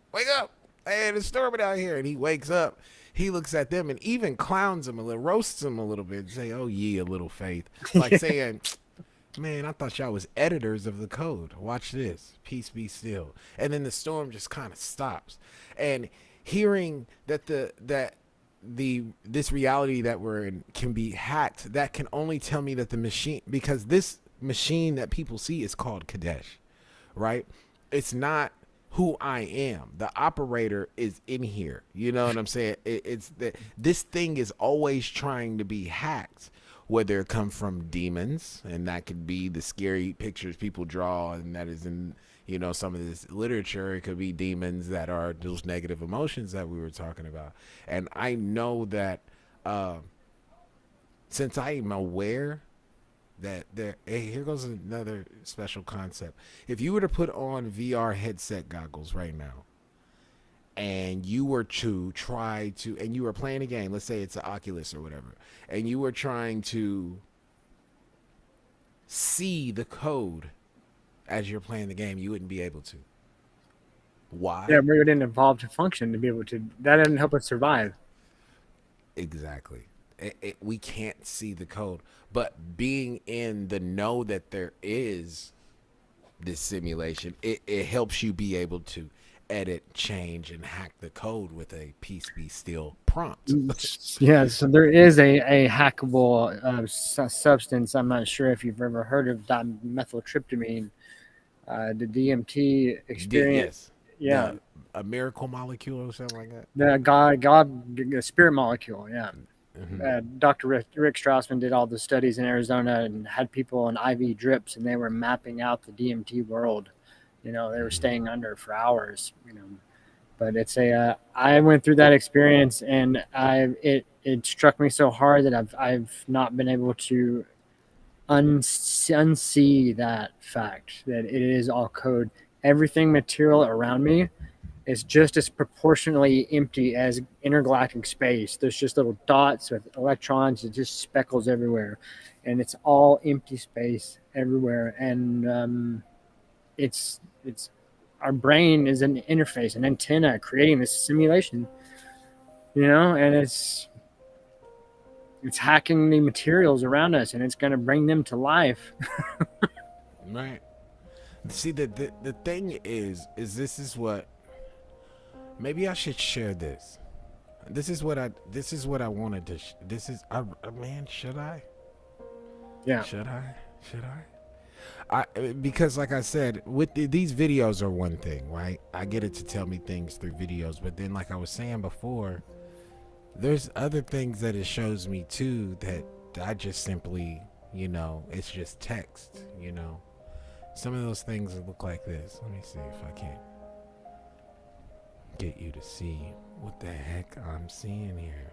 Hey, it's storming out here. And he wakes up. He looks at them and even clowns them a little, roasts them a little bit, and say, oh, ye a little faith. Like saying, man, I thought y'all was editors of the code. Watch this. Peace be still. And then the storm just kind of stops. And hearing that this reality that we're in can be hacked, that can only tell me that the machine, because this machine that people see is called Kadesh, right? It's not who I am. The operator is in here. You know what I'm saying? It's that this thing is always trying to be hacked, whether it come from demons, and that could be the scary pictures people draw, and that is in some of this literature. It could be demons that are those negative emotions that we were talking about. And I know that since I am aware that here goes another special concept. If you were to put on VR headset goggles right now, and you were to try to, and you were playing a game, let's say it's an Oculus or whatever, and you were trying to see the code as you're playing the game, you wouldn't be able to. Why? Yeah, we didn't evolve to function to be able to. That didn't help us survive. Exactly. We can't see the code, but being in the know that there is this simulation, it helps you be able to edit, change, and hack the code with a peace be still prompt. Yeah, so there is a hackable substance. I'm not sure if you've ever heard of dimethyltryptamine, the DMT experience. Yes. A miracle molecule or something like that. The spirit molecule. Yeah. Mm-hmm. Dr. Rick Strassman did all the studies in Arizona and had people on IV drips, and they were mapping out the DMT world. They were staying under for hours. But it's I went through that experience, and it struck me so hard that I've not been able to unsee that fact that it is all code. Everything material around me is just as proportionally empty as intergalactic space. There's just little dots with electrons and just speckles everywhere, and it's all empty space everywhere. And it's our brain is an interface, an antenna creating this simulation you know, and it's hacking the materials around us, and it's going to bring them to life. Right. See, the thing is this is what, maybe I should share this. This is what I wanted to, man, should I? Yeah. Should I? Because like I said, with these videos are one thing, right? I get it to tell me things through videos, but then like I was saying before, there's other things that it shows me too that I just simply, you know, it's just text, you know. Some of those things look like this. Let me see if I can get you to see what the heck I'm seeing here.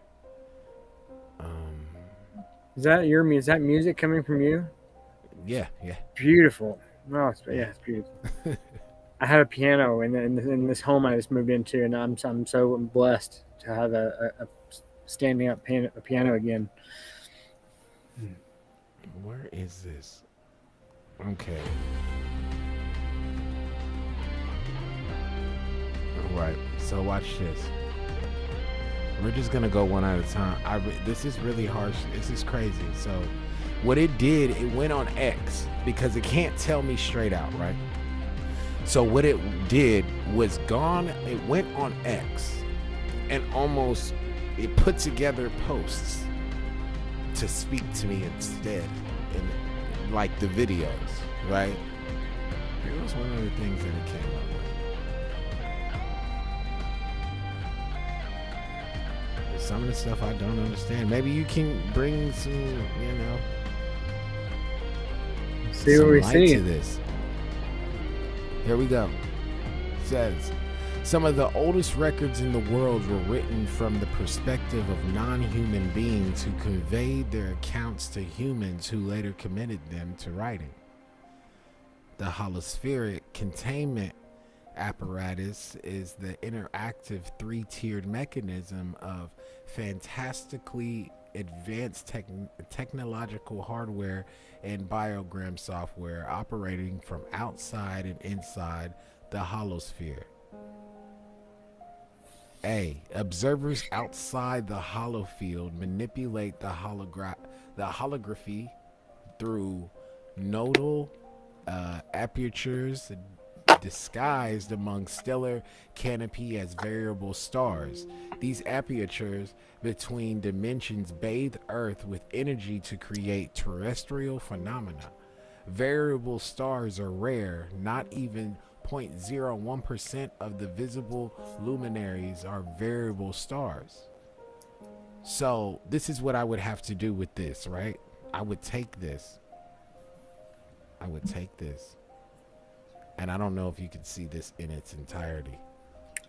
Is that music coming from you? Yeah. Beautiful. No, it's beautiful. I have a piano in this home I just moved into, and I'm so blessed to have a standing up piano again. Where is this? Okay. All right. So watch this. We're just gonna go one at a time. This is really harsh. This is crazy. So, what it did, it went on X because it can't tell me straight out, right? So what it did was it went on X and almost it put together posts to speak to me instead, in like the videos, right? Here was one of the things that it came up with. There's some of the stuff I don't understand. Maybe you can bring some, you know, see what we see to this. Here we go. It says, some of the oldest records in the world were written from the perspective of non-human beings who conveyed their accounts to humans who later committed them to writing. The holospheric containment apparatus is the interactive three-tiered mechanism of fantastically advanced technological hardware and biogram software operating from outside and inside the holosphere. A. Observers outside the holofield manipulate the holography through nodal apertures disguised among stellar canopy as variable stars. These apertures between dimensions bathe Earth with energy to create terrestrial phenomena. Variable stars are rare. Not even 0.01% of the visible luminaries are variable stars. So this is what I would have to do with this, right? I would take this. And I don't know if you can see this in its entirety.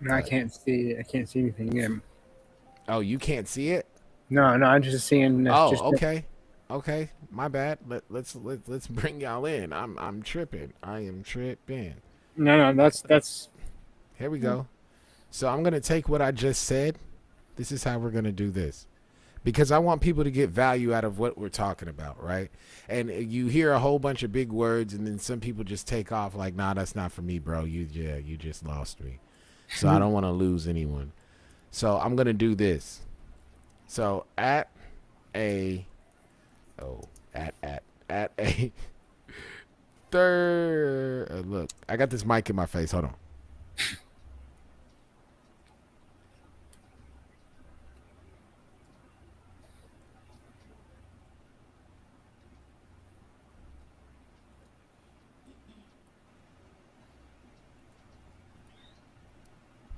No, I can't see anything in. Oh, you can't see it? No, I'm just seeing. Okay, my bad. Let's bring y'all in. I'm tripping. I am tripping. No, that's. Here we go. So I'm gonna take what I just said. This is how we're gonna do this, because I want people to get value out of what we're talking about, right? And you hear a whole bunch of big words, and then some people just take off like, "Nah, that's not for me, bro. You just lost me." So I don't want to lose anyone. So I'm gonna do this. So at a third look, I got this mic in my face. Hold on.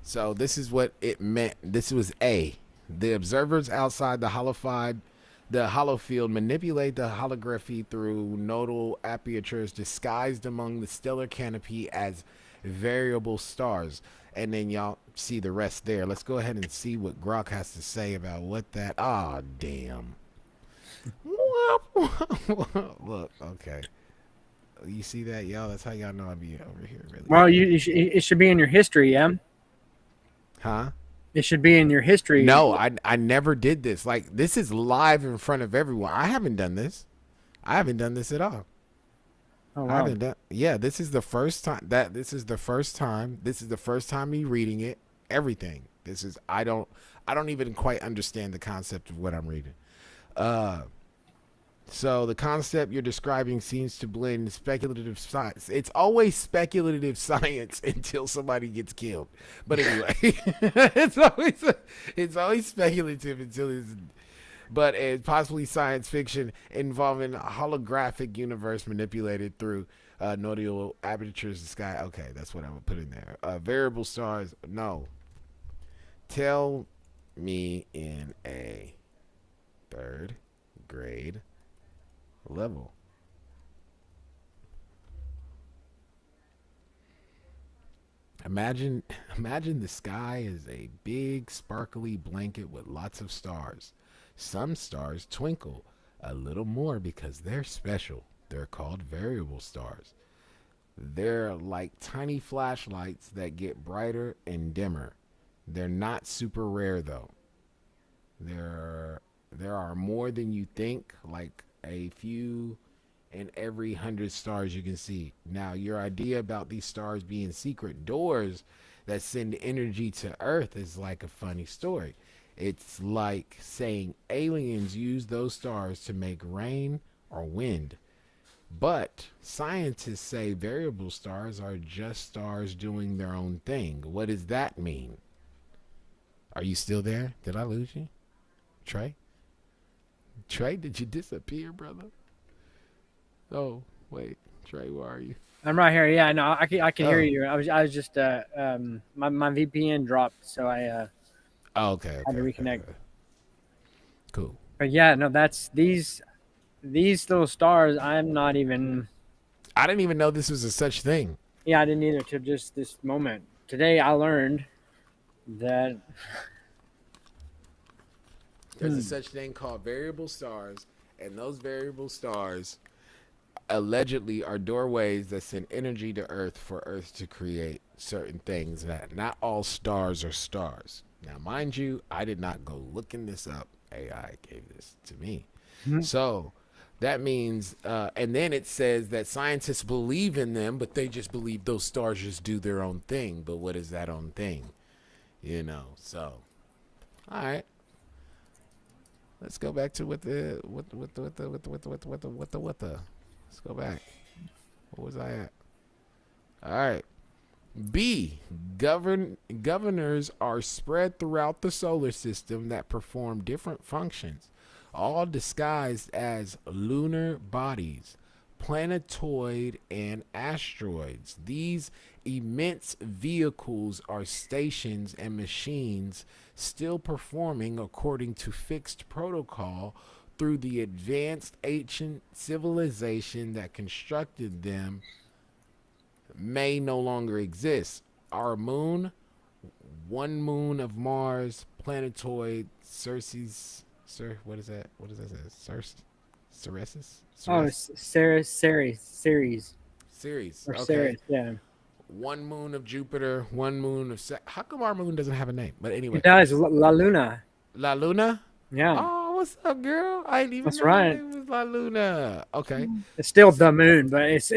So this is what it meant. This was A. The observers outside the holofield manipulate the holography through nodal apertures disguised among the stellar canopy as variable stars. And then y'all see the rest there. Let's go ahead and see what Grok has to say about what that. Ah, damn. Look, okay. You see that, y'all? That's how y'all know I be over here. Really. Well, it should be in your history, yeah. Huh? It should be in your history. No, I never did this. Like, this is live in front of everyone. I haven't done this. I haven't done this at all. Oh, wow. I haven't done. Yeah, this is the first time. This is the first time me reading it. Everything. This is I don't even quite understand the concept of what I'm reading. So the concept you're describing seems to blend speculative science. It's always speculative science until somebody gets killed. But anyway, it's always speculative until it's. But it's possibly science fiction involving a holographic universe manipulated through nodal apertures in the sky. Okay, that's what I would put in there. Variable stars. No. Tell me in a third grade level. Imagine the sky is a big sparkly blanket with lots of stars. Some stars twinkle a little more because they're special. They're called variable stars. They're like tiny flashlights that get brighter and dimmer. They're not super rare though. There are more than you think, like a few in every 100 stars you can see. Now, your idea about these stars being secret doors that send energy to Earth is like a funny story. It's like saying aliens use those stars to make rain or wind. But scientists say variable stars are just stars doing their own thing. What does that mean? Are you still there? Did I lose you? Trey? Trey, did you disappear, brother? Oh, wait. Trey, where are you? I'm right here. Yeah, no, I can hear you. I was just my VPN dropped, so I okay, had to reconnect. Okay. Cool. But yeah, no, that's these little stars. I didn't even know this was a such thing. Yeah, I didn't either till just this moment. Today I learned that there's a such thing called variable stars, and those variable stars allegedly are doorways that send energy to Earth for Earth to create certain things. That not all stars are stars. Now, mind you, I did not go looking this up. AI gave this to me. So that means, and then it says that scientists believe in them, but they just believe those stars just do their own thing. But what is that own thing? You know, so, all right. Let's go back to what the. Let's go back. What was I at? All right. B. Governors are spread throughout the solar system that perform different functions, all disguised as lunar bodies, planetoid, and asteroids. These immense vehicles are stations and machines still performing according to fixed protocol through the advanced ancient civilization that constructed them may no longer exist. Our moon, one moon of Mars, planetoid, Ceres. What is that? What does that say? Ceres? Oh, Ceres. Or okay. Ceres, yeah. One moon of Jupiter, one moon of how come our moon doesn't have a name? But anyway. It does. La Luna. La Luna? Yeah. Oh, what's up, girl? I didn't even That's know right. it was La Luna. Okay. It's still the moon, but it's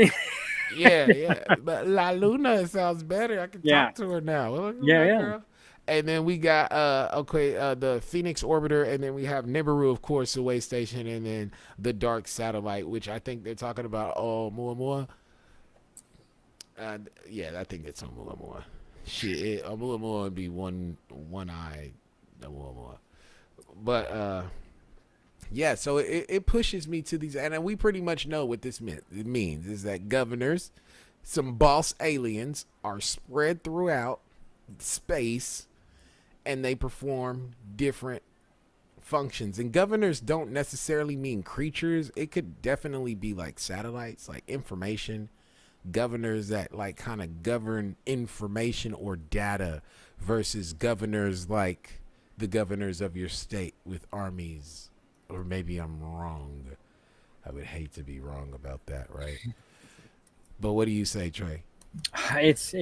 yeah. But La Luna sounds better. I can talk to her now. Well, yeah. Girl. And then we got the Phoenix orbiter, and then we have Nibiru, of course, the way station, and then the dark satellite, which I think they're talking about Oumuamua. Yeah, I think it's Oumuamua. Shit, Oumuamua would be one eye Oumuamua. But yeah, so it pushes me to these, and we pretty much know what this means is that governors, some boss aliens, are spread throughout space, and they perform different functions. And governors don't necessarily mean creatures. It could definitely be like satellites, like information governors that like kind of govern information or data, versus governors like the governors of your state with armies. Or maybe I'm wrong. I would hate to be wrong about that, right? But what do you say, Trey? It's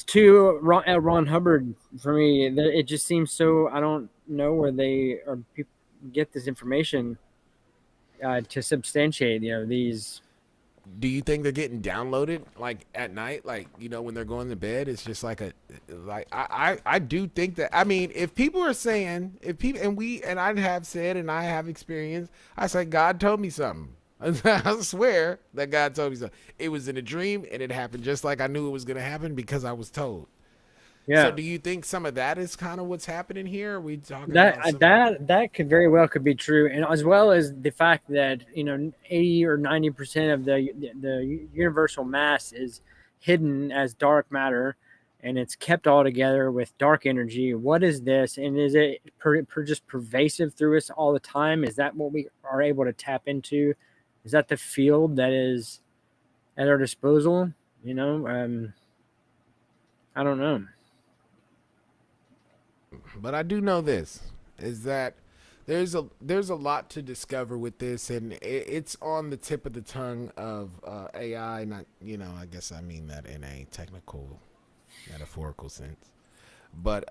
too Ron Hubbard for me. It just seems so. I don't know where they or people get this information to substantiate. These. do you think they're getting downloaded like at night, like, you know, when they're going to bed? It's just like I do think that, I mean, if people are saying, and I have said, and I have experienced, I say God told me something. I swear that God told me something. It was in a dream, and it happened just like I knew it was going to happen because I was told. Yeah. So do you think some of that is kind of what's happening here? Are we talking that about that could very well could be true, and as well as the fact that 80 or 90% of the universal mass is hidden as dark matter, and it's kept all together with dark energy. What is this, and is it just pervasive through us all the time? Is that what we are able to tap into? Is that the field that is at our disposal? I don't know. But I do know this, is that there's a lot to discover with this, and it's on the tip of the tongue of AI. Not, I guess I mean that in a technical, metaphorical sense. But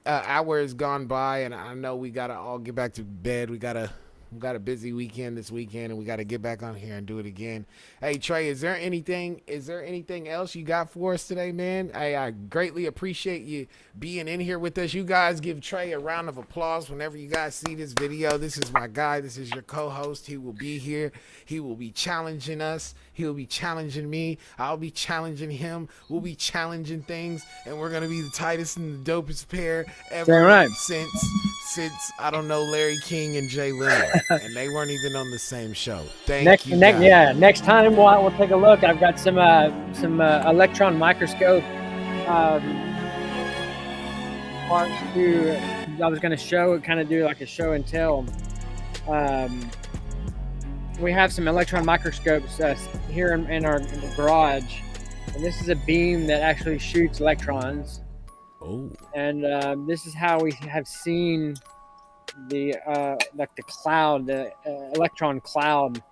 hour has gone by, and I know we gotta all get back to bed. We got a busy weekend this weekend, and we got to get back on here and do it again. Hey, Trey, is there anything else you got for us today, man? I greatly appreciate you being in here with us. You guys give Trey a round of applause whenever you guys see this video. This is my guy. This is your co-host. He will be here. He will be challenging us. He will be challenging me. I'll be challenging him. We'll be challenging things, and we're going to be the tightest and the dopest pair ever since I don't know, Larry King and Jay Leno. And they weren't even on the same show. Thank you. Next time we'll take a look. I've got some electron microscope parts to. I was going to kind of do like a show and tell. We have some electron microscopes here in the garage, and this is a beam that actually shoots electrons. Oh. And this is how we have seen the cloud, the electron cloud,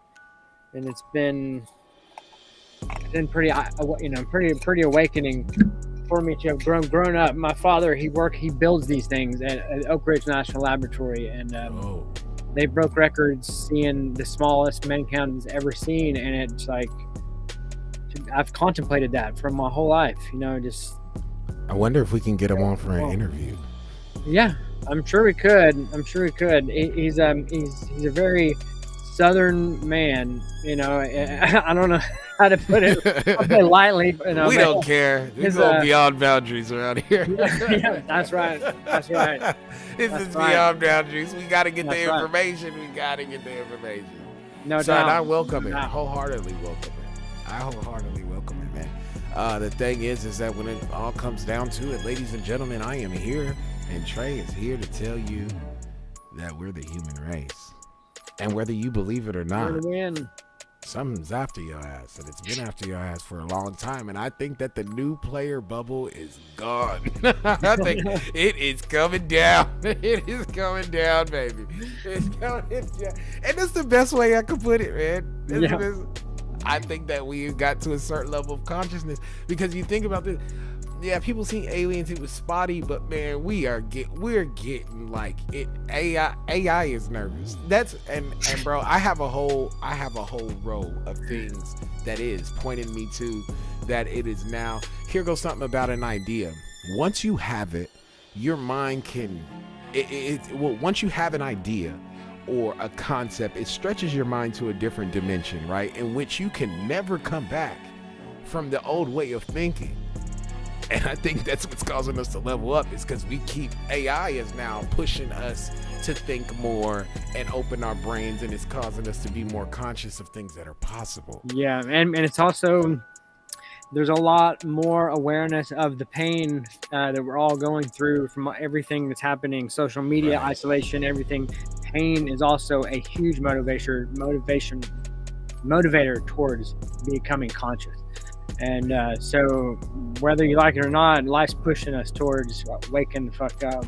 and it's been pretty pretty awakening for me to have grown up. My father, he builds these things at Oak Ridge National Laboratory, and they broke records seeing the smallest mankind has ever seen, and it's like I've contemplated that for my whole life. I wonder if we can get him on for an interview. Yeah, I'm sure we could. He's a very Southern man. I don't know how to put it. I'll say lightly. We don't care. We go beyond boundaries around here. Yeah, that's right. That's right. This is beyond boundaries. We got to get the information. We got to get the information. No so doubt. I welcome it. Wholeheartedly welcome it. I wholeheartedly welcome it, man. The thing is that when it all comes down to it, ladies and gentlemen, I am here, and Trey is here to tell you that we're the human race. And whether you believe it or not, something's after your ass, and it's been after your ass for a long time. And I think that the new player bubble is gone. I think it is coming down. It is coming down, baby. It's coming down. And that's the best way I could put it, man. I think that we got to a certain level of consciousness, because you think about this. Yeah, people see aliens, it was spotty, but man, we're getting like it. AI is nervous. And bro, I have a whole row of things that is pointing me to that it is now. Here goes something about an idea. Once you have it, your mind can once you have an idea or a concept, it stretches your mind to a different dimension, right? In which you can never come back from the old way of thinking. And I think that's what's causing us to level up, is because AI is now pushing us to think more and open our brains, and it's causing us to be more conscious of things that are possible. Yeah, and it's also, there's a lot more awareness of the pain that we're all going through from everything that's happening, social media, isolation, everything. Pain is also a huge motivator towards becoming conscious. And so whether you like it or not, life's pushing us towards waking the fuck up.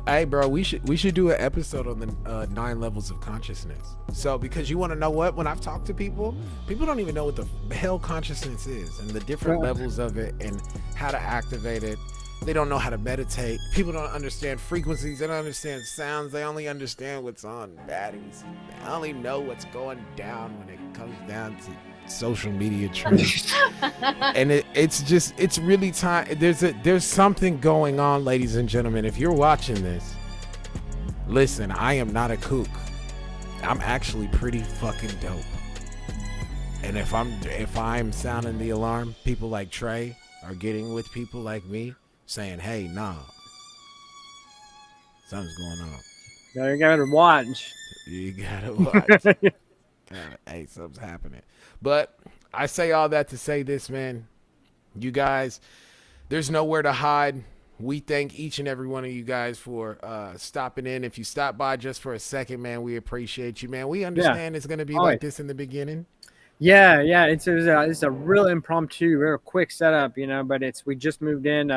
Hey, bro, we should do an episode on the 9 levels of consciousness. So, because you want to know what? When I've talked to people don't even know what the hell consciousness is, and the different levels of it, and how to activate it. They don't know how to meditate. People don't understand frequencies. They don't understand sounds. They only understand what's on baddies. They only know what's going down when it comes down to social media trends. And it's really time. There's something going on, ladies and gentlemen. If you're watching this, listen, I am not a kook. I'm actually pretty fucking dope. And if I'm sounding the alarm, people like Trey are getting with people like me, saying, hey, nah, something's going on. You gotta watch. You gotta watch. Hey, something's happening. But I say all that to say this, man. You guys, there's nowhere to hide. We thank each and every one of you guys for stopping in. If you stop by just for a second, man, we appreciate you, man. We understand it's going to be like this in the beginning. Yeah, it's a real impromptu, real quick setup, but we just moved in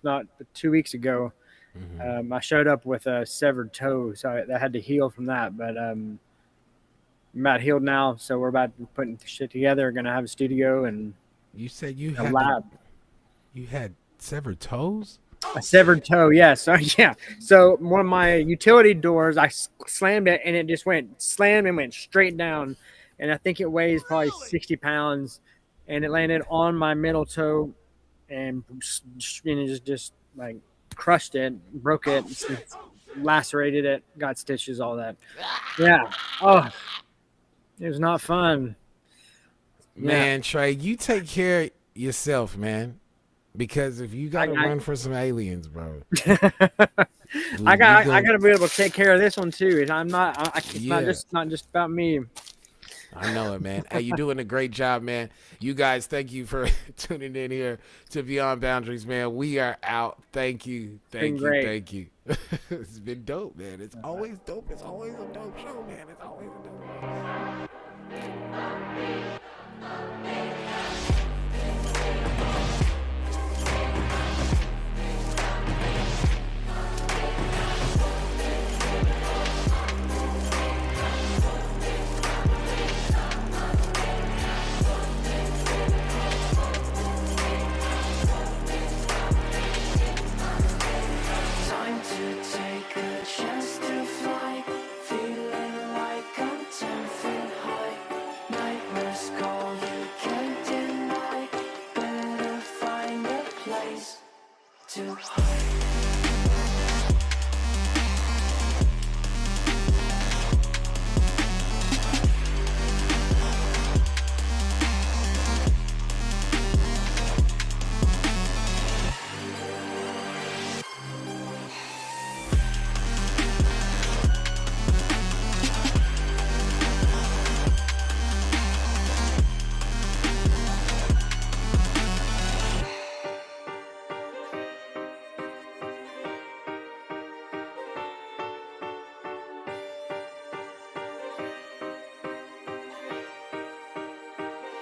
not 2 weeks ago. Mm-hmm. I showed up with a severed toe, so I had to heal from that, but I'm about healed now, so we're about putting shit together. We're going to have a studio and you said you a had lab. You had severed toes? A severed toe, yeah. So one of my utility doors, I slammed it, and it just slammed and went straight down. And I think it weighs probably 60 pounds, and it landed on my middle toe, and it just like crushed it, broke it, lacerated it, got stitches, all that. Yeah. Oh, it was not fun. Man, Trey, you take care of yourself, man. Because if you gotta run for some aliens, bro, I gotta be able to take care of this one too. I'm not. It's not just about me. I know it, man. Hey, you're doing a great job, man. You guys, thank you for tuning in here to Beyond Boundaries, man. We are out. Thank you. Thank you. It's been dope, man. It's always dope. It's always a dope show, man. It's always a dope